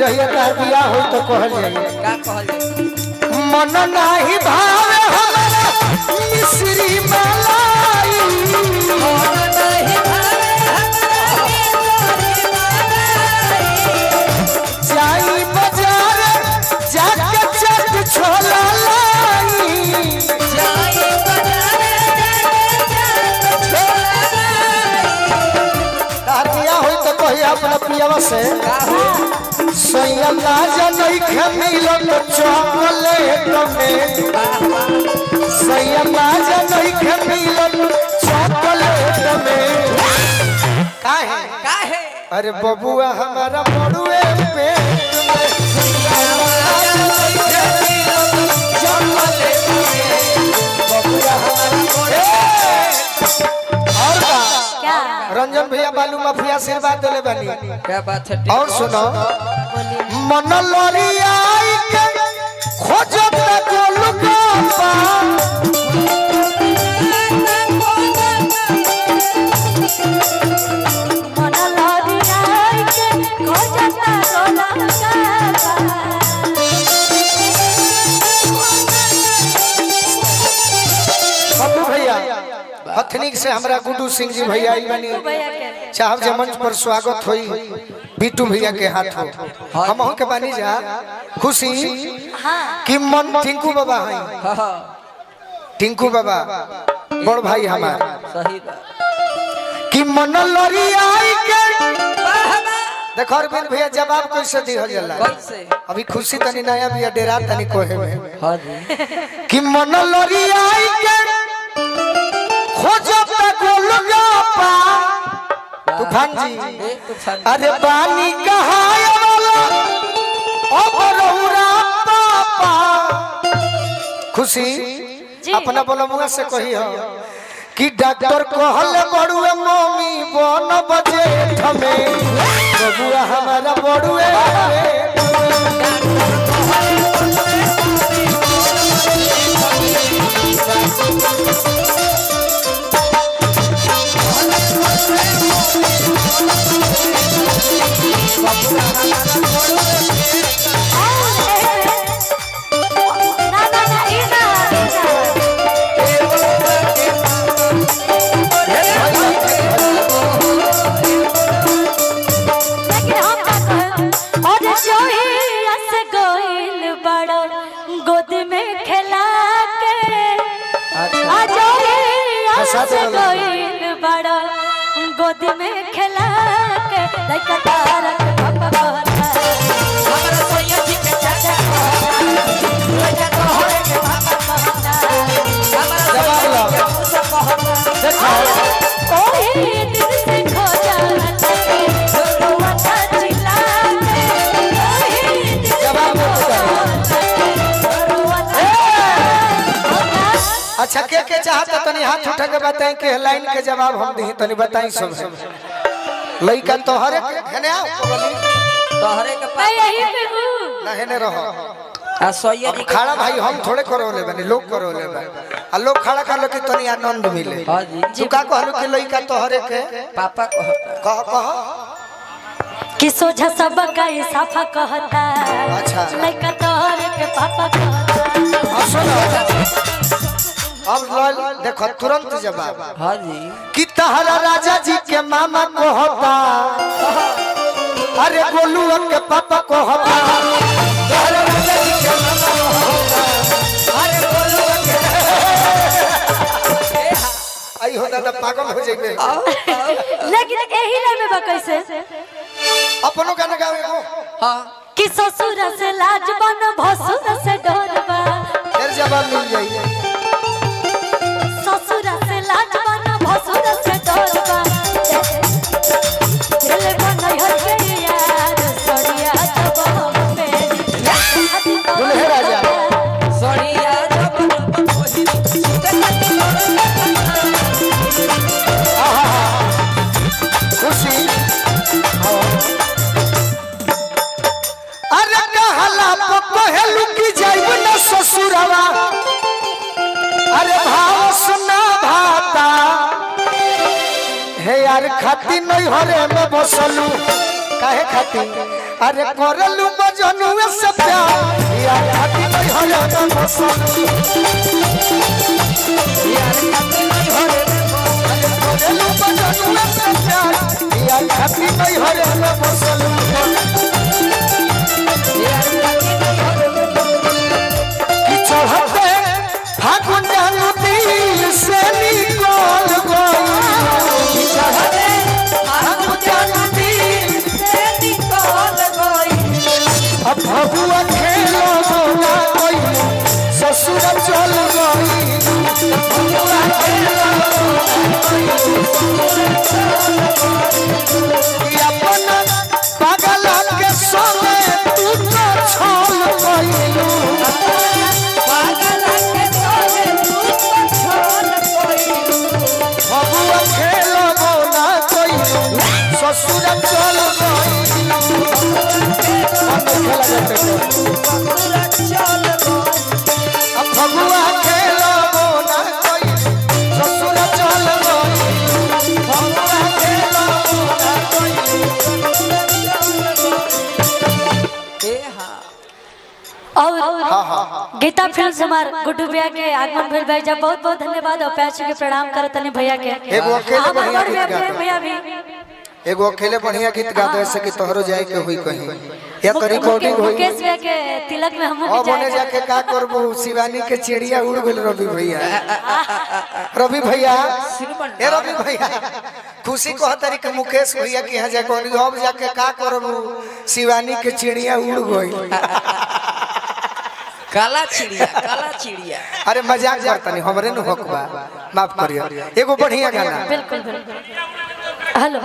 जहिया तार बियाह हो तो कहल जाए का कहल जाए मन नाही भावे हमारा मिश्री मलाई मन नहीं भावे हमारा जाई बाजार जाके चट छोला लाई जाई बाजार तार बियाह हो तो कहिया अपना पियावा से का हो सैया ना जनई के मिलन चॉकलेट में सैया ना जनई के मिलन चॉकलेट में का है अरे बबुआ हमारा बड़ुए पेट में सैया ना जनई के मिलन चॉकलेट में बबुआ हमारा और क्या रंजन भैया बालू माफिया आशीर्वाद देले बनी क्या बात है और सुनो मन लरियाई के खोजत गोलगप्पा मन लरियाई के खोजता गोलगप्पा बब्बू भैया हथनिक से हमरा गुड्डू सिंह जी भैया आई बनी भैया के चाहब जे मंच पर स्वागत होई बिट्टू भैया के हाथ हो हम के बानी जा खुशी हाँ कि मन टिंकू बाबा है हां हां टिंकू बाबा बड़ भाई हमार सही बात कि मन लरियाई के वाह देखो अरविंद भैया जवाब कैसे दिहल जाला कैसे अभी खुशी तनी नया बिया डेरा तनी कोहे में हां जी कि मन लरियाई के खोजत गोलगप्पा तूफान जी तूफान अरे पानी कहाय वाला अब रहुरा पापा खुशी अपना बोलमुआ से कही हो कि डॉक्टर कहल बड़ुए मम्मी बन बजे ठमे बबुआ हमारा बड़ुए गोद में खेला के बड़ा गोद में खेला के लइका तारक पापा कहता हमारा सोया जी के चाचा सोया तो होए के पापा कहता हमारा जवाब लो देखो ओही दिल से खो जाता रोवा था चिल्ला के ओही दिल से जवाब दो रोवा था अच्छा के चाहता तनी हाथ उठा के बताएं कि लाइन के जवाब हम दी तनी बताई सब लइका तोहरे हेने आओ बोली तोहरे के मैं यही पे हूँ ना हेने रहो आ सोया जी के खड़ा भाई हम थोड़े करो ले बने लोग करो ले बने आ लोग खड़ा कर लो कि तनी आनंद मिले हां जी तू का कहलू कि लइका तोहरे के पापा कहता कह कि सोझा सब का साफा कहता अच्छा। लइका तोहरे के पापा कहता सुनो अब देखो तुरंत जवाब हां जी कि तहरा राजा जी के मामा को होता अरे गोलू के पापा को होता तहरा राजा जी के मामा को होता अरे गोलू के आई हो दादा पागल हो जाइबे लेकिन एही रे में बा कैसे अपनो गाना गावे को हां कि ससुर से लाज बन भसुर से डरबा फिर जवाब मिल जाइए ससुर से लाज बन भसुर से डरबा दिल बनई हो के यार सड़िया जब पे दुल्हे राजा सोनिया जब खुशी अरे कहला पहलू की जाइब न ससुरवा अरे भाव सुना भाता हे यार खाती नहीं हरे में बसलू काहे खाती अरे करलू मजनुए से प्यार यार खाती नहीं हरे में बसलू यार खाती नहीं हरे में बसलू करलू मजनुए से प्यार यार खाती नहीं हरे में बसलू यार खाती नहीं हरे में कि चढ़ते फागुन जानु दिल से निकल गई चढ़ते फागुन जानु दिल से निकल गई अब भगुआ खेलो ना कोई ससुर चल गई भगुआ खेलो अपन पागल के सोने तू तो छल गईलू पागल के सोने तू तो छोड़ गई भगुआ खेलो ना कोई ससुर चल गई खेला जाते पूरा चल गई अब भगुआ खेलो ना कोई ससुर चल गई भगुआ खेलो ना कोई ए हां और गीता फिल्म से हमार गुड्डू भैया के आगमन भेल भाई जब बहुत बहुत धन्यवाद और पैसे के प्रणाम करत तनी भैया के एगो अकेले हमार बढ़िया बड़ गीत गाता भैया भी एगो अकेले बढ़िया गीत गाते ऐसे कि तोहरो जाए के हुई कहीं या तो रिकॉर्डिंग हुई मुकेश भैया के तिलक में हम अब भी ओने जाए जाके का करबू शिवानी के चिड़िया उड़ गेल रवि भैया रवि भैया ए रवि भैया खुशी कह तारी के मुकेश भैया के यहाँ जाके अब जाके का करबू शिवानी के चिड़िया उड़ गई काला चिड़िया अरे मजाक करतनी हमरे न होकबा माफ करियो एगो बढ़िया गाना बिल्कुल बिल्कुल हेलो